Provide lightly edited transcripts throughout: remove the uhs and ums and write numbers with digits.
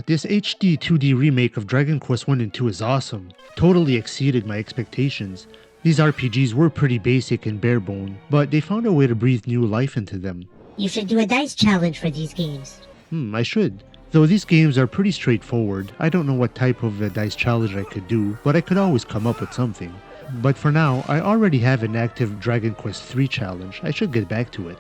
This HD 2D remake of Dragon Quest 1 and 2 is awesome. Totally exceeded my expectations. These RPGs were pretty basic and barebone, but they found a way to breathe new life into them. You should do a dice challenge for these games. I should. Though these games are pretty straightforward, I don't know what type of a dice challenge I could do, but I could always come up with something. But for now, I already have an active Dragon Quest 3 challenge. I should get back to it.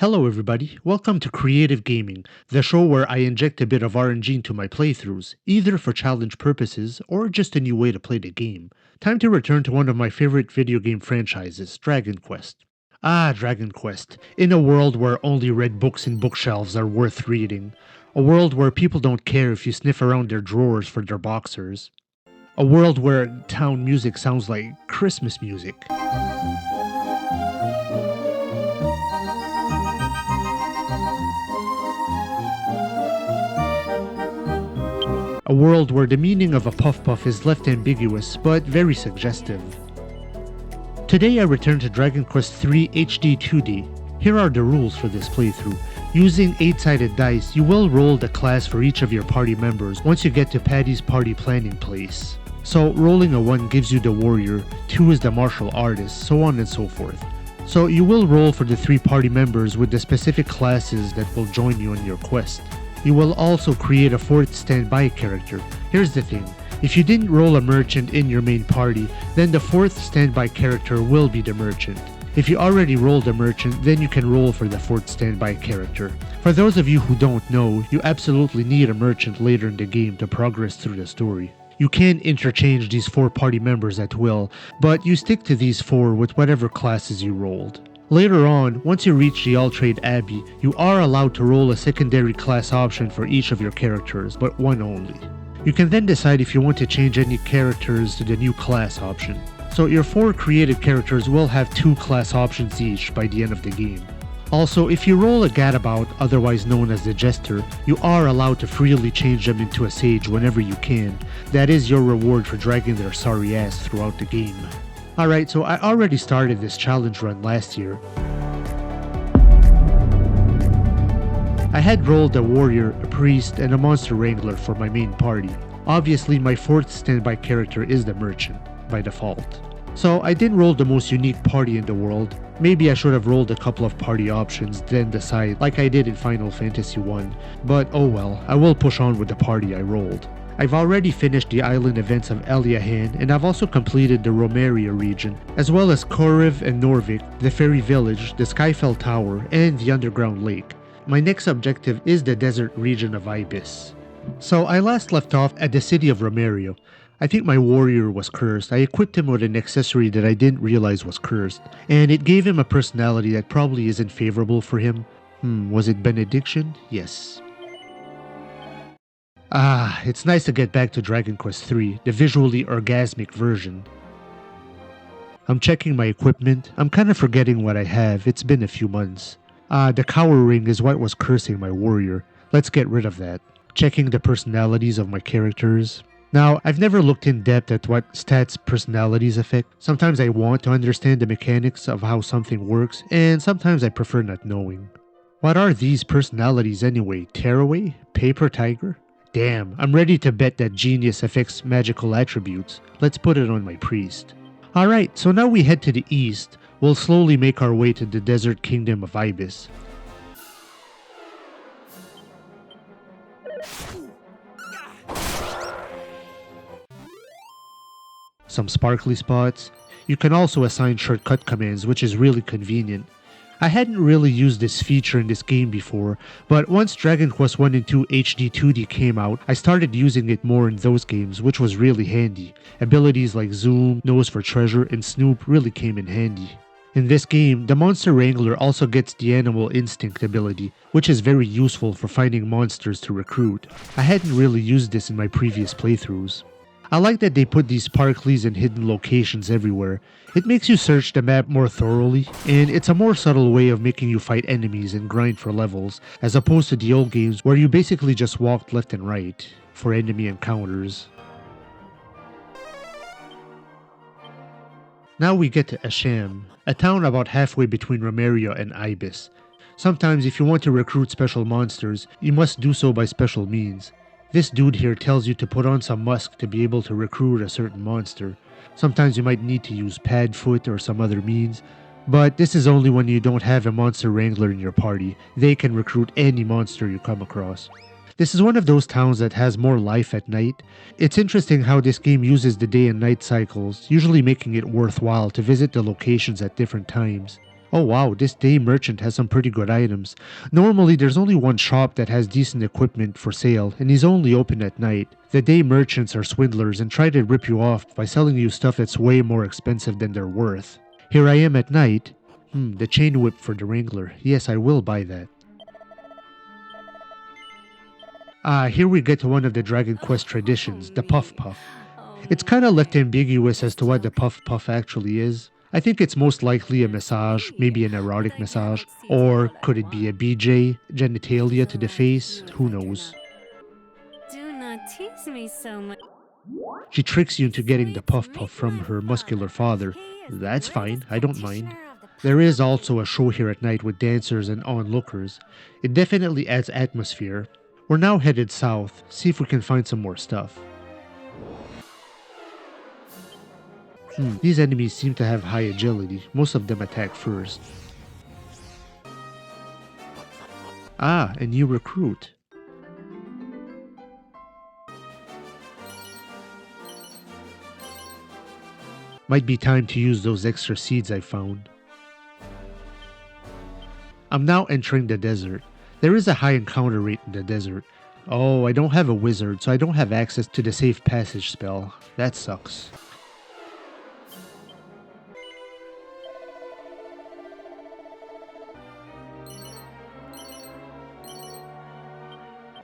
Hello everybody, welcome to Creative Gaming, the show where I inject a bit of RNG into my playthroughs, either for challenge purposes or just a new way to play the game. Time to return to one of my favorite video game franchises, Dragon Quest. Dragon Quest. In a world where only red books and bookshelves are worth reading. A world where people don't care if you sniff around their drawers for their boxers. A world where town music sounds like Christmas music. A world where the meaning of a puff-puff is left ambiguous, but very suggestive. Today I return to Dragon Quest III HD 2D. Here are the rules for this playthrough. Using 8-sided dice, you will roll the class for each of your party members once you get to Patty's party planning place. So rolling a 1 gives you the warrior, 2 is the martial artist, so on and so forth. So you will roll for the 3 party members with the specific classes that will join you on your quest. You will also create a 4th standby character. Here's the thing, if you didn't roll a merchant in your main party, then the 4th standby character will be the merchant. If you already rolled a merchant, then you can roll for the 4th standby character. For those of you who don't know, you absolutely need a merchant later in the game to progress through the story. You can interchange these 4 party members at will, but you stick to these 4 with whatever classes you rolled. Later on, once you reach the Alltrades Abbey, you are allowed to roll a secondary class option for each of your characters, but 1 only. You can then decide if you want to change any characters to the new class option. So your 4 created characters will have 2 class options each by the end of the game. Also, if you roll a gadabout, otherwise known as the Jester, you are allowed to freely change them into a sage whenever you can. That is your reward for dragging their sorry ass throughout the game. Alright, so I already started this challenge run last year. I had rolled a warrior, a priest, and a monster wrangler for my main party. Obviously, my 4th standby character is the merchant, by default. So I didn't roll the most unique party in the world. Maybe I should have rolled a couple of party options, then decide, like I did in Final Fantasy 1. But oh well, I will push on with the party I rolled. I've already finished the island events of Eliahan, and I've also completed the Romeria region, as well as Koriv and Norvik, the fairy village, the Skyfell Tower, and the underground lake. My next objective is the desert region of Ibis. So I last left off at the city of Romeria. I think my warrior was cursed. I equipped him with an accessory that I didn't realize was cursed, and it gave him a personality that probably isn't favorable for him. Was it benediction? Yes. It's nice to get back to Dragon Quest III, the visually orgasmic version. I'm checking my equipment. I'm kind of forgetting what I have. It's been a few months. The Cower Ring is what was cursing my warrior. Let's get rid of that. Checking the personalities of my characters. Now, I've never looked in depth at what stats personalities affect. Sometimes I want to understand the mechanics of how something works, and sometimes I prefer not knowing. What are these personalities anyway? Tearaway? Paper Tiger? Damn, I'm ready to bet that genius affects magical attributes. Let's put it on my priest. Alright, so now we head to the east. We'll slowly make our way to the desert kingdom of Ibis. Some sparkly spots. You can also assign shortcut commands, which is really convenient. I hadn't really used this feature in this game before, but once Dragon Quest 1 and 2 HD 2D came out, I started using it more in those games, which was really handy. Abilities like Zoom, Nose for Treasure, and Snoop really came in handy. In this game, the Monster Wrangler also gets the Animal Instinct ability, which is very useful for finding monsters to recruit. I hadn't really used this in my previous playthroughs. I like that they put these sparklies and hidden locations everywhere. It makes you search the map more thoroughly, and it's a more subtle way of making you fight enemies and grind for levels, as opposed to the old games where you basically just walked left and right for enemy encounters. Now we get to Asham, a town about halfway between Romeria and Ibis. Sometimes if you want to recruit special monsters, you must do so by special means. This dude here tells you to put on some musk to be able to recruit a certain monster. Sometimes you might need to use Padfoot or some other means, but this is only when you don't have a monster wrangler in your party. They can recruit any monster you come across. This is one of those towns that has more life at night. It's interesting how this game uses the day and night cycles, usually making it worthwhile to visit the locations at different times. Oh wow, this day merchant has some pretty good items. Normally there's only one shop that has decent equipment for sale, and he's only open at night. The day merchants are swindlers and try to rip you off by selling you stuff that's way more expensive than they're worth. Here I am at night. The chain whip for the Wrangler. Yes, I will buy that. Here we get to one of the Dragon Quest traditions, the Puff Puff. It's kinda left ambiguous as to what the Puff Puff actually is. I think it's most likely a massage, maybe an erotic massage, or could it be a BJ, genitalia to the face, who knows. Do not tease me so much. She tricks you into getting the Puff Puff from her muscular father. That's fine, I don't mind. There is also a show here at night with dancers and onlookers. It definitely adds atmosphere. We're now headed south, see if we can find some more stuff. These enemies seem to have high agility. Most of them attack first. A new recruit. Might be time to use those extra seeds I found. I'm now entering the desert. There is a high encounter rate in the desert. Oh, I don't have a wizard, so I don't have access to the safe passage spell. That sucks.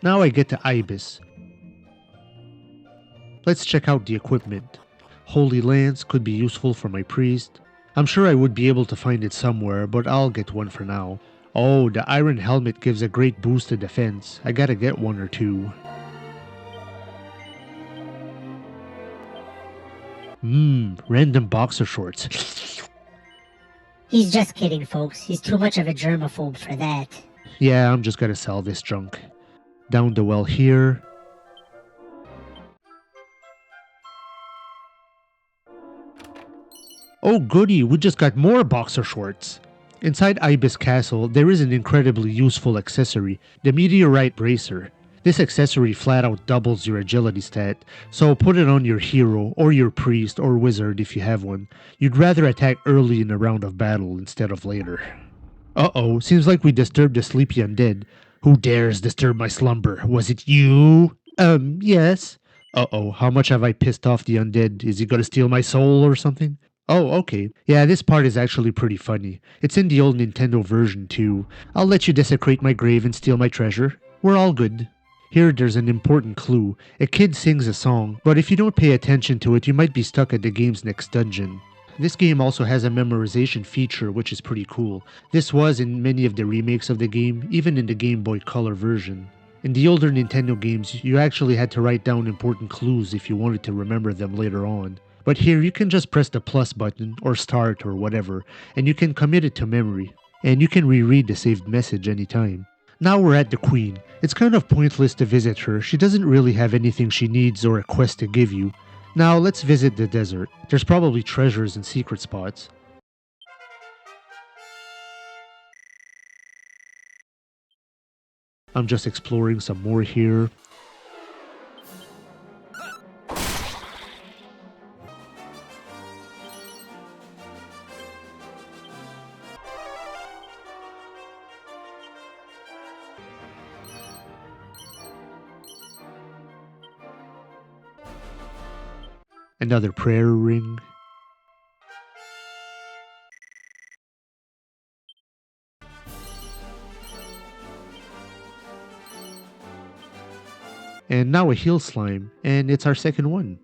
Now I get to Ibis. Let's check out the equipment. Holy Lance could be useful for my priest. I'm sure I would be able to find it somewhere, but I'll get one for now. Oh, the Iron Helmet gives a great boost to defense. I gotta get one or two. Random boxer shorts. He's just kidding, folks. He's too much of a germaphobe for that. Yeah, I'm just gonna sell this junk. Down the well here. Oh goody, we just got more boxer shorts. Inside Ibis Castle, there is an incredibly useful accessory, the Meteorite Bracer. This accessory flat out doubles your agility stat, so put it on your hero, or your priest, or wizard if you have one. You'd rather attack early in a round of battle instead of later. Uh-oh, seems like we disturbed the sleepy undead. Who dares disturb my slumber? Was it you? Yes. Uh-oh, how much have I pissed off the undead? Is he gonna steal my soul or something? Oh, okay. Yeah, this part is actually pretty funny. It's in the old Nintendo version too. I'll let you desecrate my grave and steal my treasure. We're all good. Here there's an important clue. A kid sings a song, but if you don't pay attention to it, you might be stuck at the game's next dungeon. This game also has a memorization feature, which is pretty cool. This was in many of the remakes of the game, even in the Game Boy Color version. In the older Nintendo games, you actually had to write down important clues if you wanted to remember them later on. But here you can just press the plus button, or start, or whatever, and you can commit it to memory. And you can reread the saved message anytime. Now we're at the Queen. It's kind of pointless to visit her. She doesn't really have anything she needs or a quest to give you. Now let's visit the desert. There's probably treasures and secret spots. I'm just exploring some more here. Another prayer ring. And now a heal slime, and it's our second one.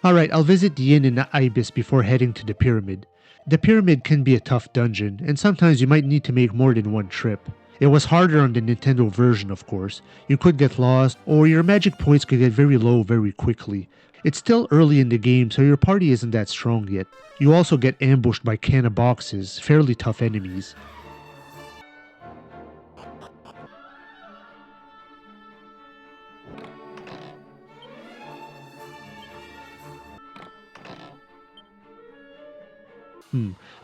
Alright, I'll visit the inn in Ibis before heading to the pyramid. The pyramid can be a tough dungeon, and sometimes you might need to make more than one trip. It was harder on the Nintendo version, of course. You could get lost, or your magic points could get very low very quickly. It's still early in the game, so your party isn't that strong yet. You also get ambushed by can of boxes, fairly tough enemies.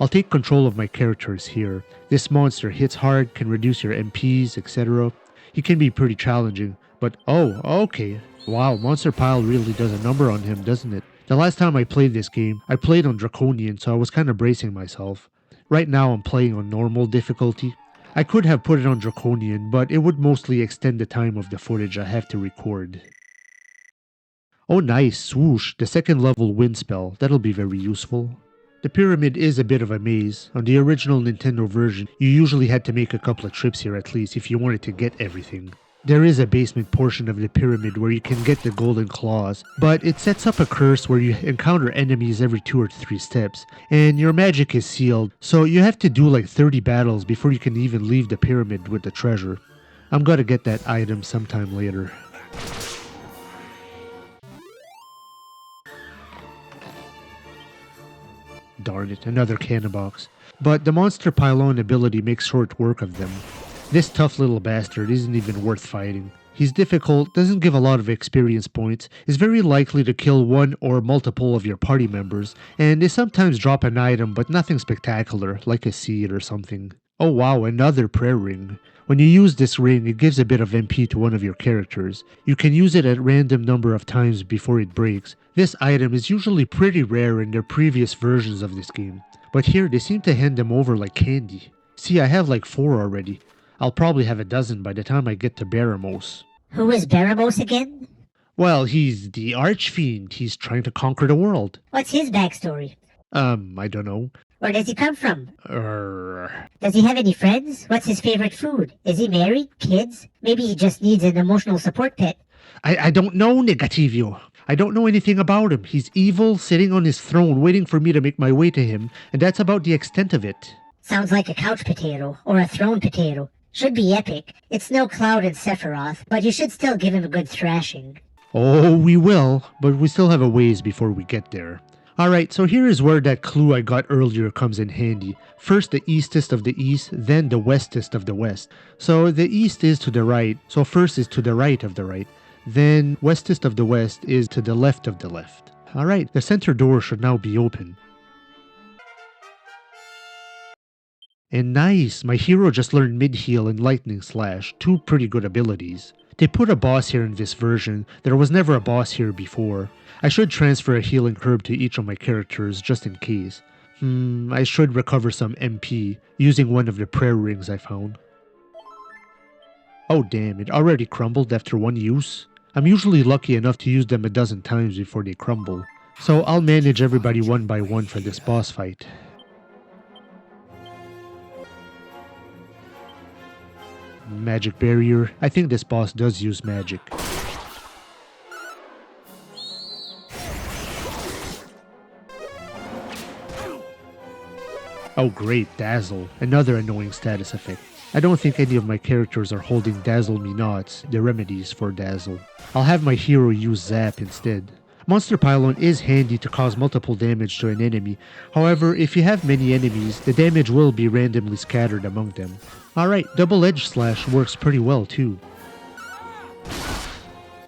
I'll take control of my characters here. This monster hits hard, can reduce your MPs, etc. He can be pretty challenging, but oh, okay. Wow, Monster Pile really does a number on him, doesn't it? The last time I played this game, I played on Draconian, so I was kind of bracing myself. Right now I'm playing on normal difficulty. I could have put it on Draconian, but it would mostly extend the time of the footage I have to record. Oh nice, swoosh, the second level wind spell, that'll be very useful. The pyramid is a bit of a maze. On the original Nintendo version, you usually had to make a couple of trips here at least if you wanted to get everything. There is a basement portion of the pyramid where you can get the golden claws, but it sets up a curse where you encounter enemies every 2 or 3 steps, and your magic is sealed, so you have to do like 30 battles before you can even leave the pyramid with the treasure. I'm gonna get that item sometime later. Darn it, another cannon box. But the monster pylon ability makes short work of them. This tough little bastard isn't even worth fighting. He's difficult, doesn't give a lot of experience points, is very likely to kill one or multiple of your party members, and they sometimes drop an item but nothing spectacular, like a seed or something. Oh wow, another prayer ring. When you use this ring, it gives a bit of MP to one of your characters. You can use it a random number of times before it breaks. This item is usually pretty rare in their previous versions of this game, but here they seem to hand them over like candy. See, I have like 4 already. I'll probably have a dozen by the time I get to Baramos. Who is Baramos again? Well, he's the archfiend. He's trying to conquer the world. What's his backstory? I don't know. Where does he come from? Does he have any friends? What's his favorite food? Is he married? Kids? Maybe he just needs an emotional support pet. I don't know, Negativio. I don't know anything about him. He's evil, sitting on his throne, waiting for me to make my way to him, and that's about the extent of it. Sounds like a couch potato, or a throne potato. Should be epic. It's no Cloud and Sephiroth, but you should still give him a good thrashing. Oh, we will, but we still have a ways before we get there. Alright, so here is where that clue I got earlier comes in handy. First the eastest of the east, then the westest of the west. So the east is to the right, so first is to the right of the right. Then westest of the west is to the left of the left. Alright, the center door should now be open. And nice, my hero just learned mid-heal and lightning slash, 2 pretty good abilities. They put a boss here in this version. There was never a boss here before. I should transfer a healing herb to each of my characters just in case. I should recover some MP using one of the prayer rings I found. Oh damn, it already crumbled after 1 use? I'm usually lucky enough to use them a dozen times before they crumble. So I'll manage everybody one by one for this boss fight. Magic barrier. I think this boss does use magic. Oh great, Dazzle. Another annoying status effect. I don't think any of my characters are holding Dazzle Me Nots, the remedies for Dazzle. I'll have my hero use Zap instead. Monster Pylon is handy to cause multiple damage to an enemy. However, if you have many enemies, the damage will be randomly scattered among them. Alright, Double Edge Slash works pretty well too.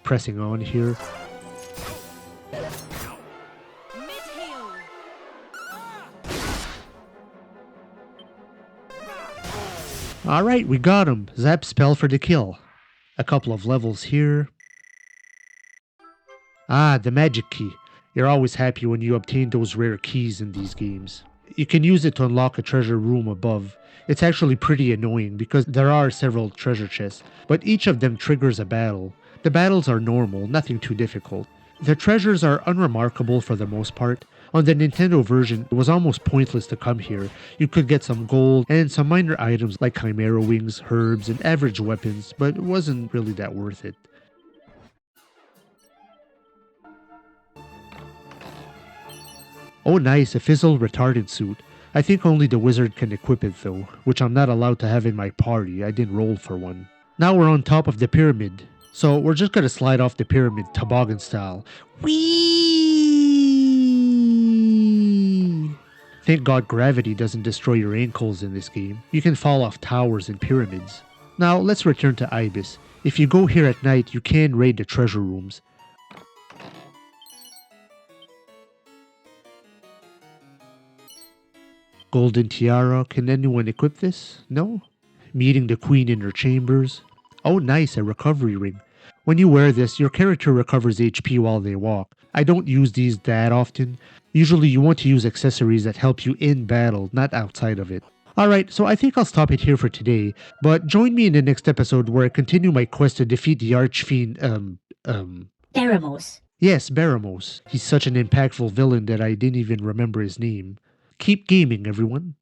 Pressing on here. Alright, we got him. Zap spell for the kill. A couple of levels here. Ah, the magic key. You're always happy when you obtain those rare keys in these games. You can use it to unlock a treasure room above. It's actually pretty annoying because there are several treasure chests, but each of them triggers a battle. The battles are normal, nothing too difficult. The treasures are unremarkable for the most part. On the Nintendo version, it was almost pointless to come here. You could get some gold and some minor items like chimera wings, herbs, and average weapons, but it wasn't really that worth it. Oh nice, a fizzle retardant suit. I think only the wizard can equip it though, which I'm not allowed to have in my party. I didn't roll for one. Now we're on top of the pyramid. So we're just gonna slide off the pyramid toboggan style. Whee! Thank God gravity doesn't destroy your ankles in this game. You can fall off towers and pyramids. Now let's return to Ibis. If you go here at night, you can raid the treasure rooms. Golden tiara, can anyone equip this? No? Meeting the queen in her chambers. Oh nice, a recovery ring. When you wear this, your character recovers HP while they walk. I don't use these that often. Usually you want to use accessories that help you in battle, not outside of it. Alright, so I think I'll stop it here for today, but join me in the next episode where I continue my quest to defeat the archfiend, Baramos. Yes, Baramos. He's such an impactful villain that I didn't even remember his name. Keep gaming, everyone.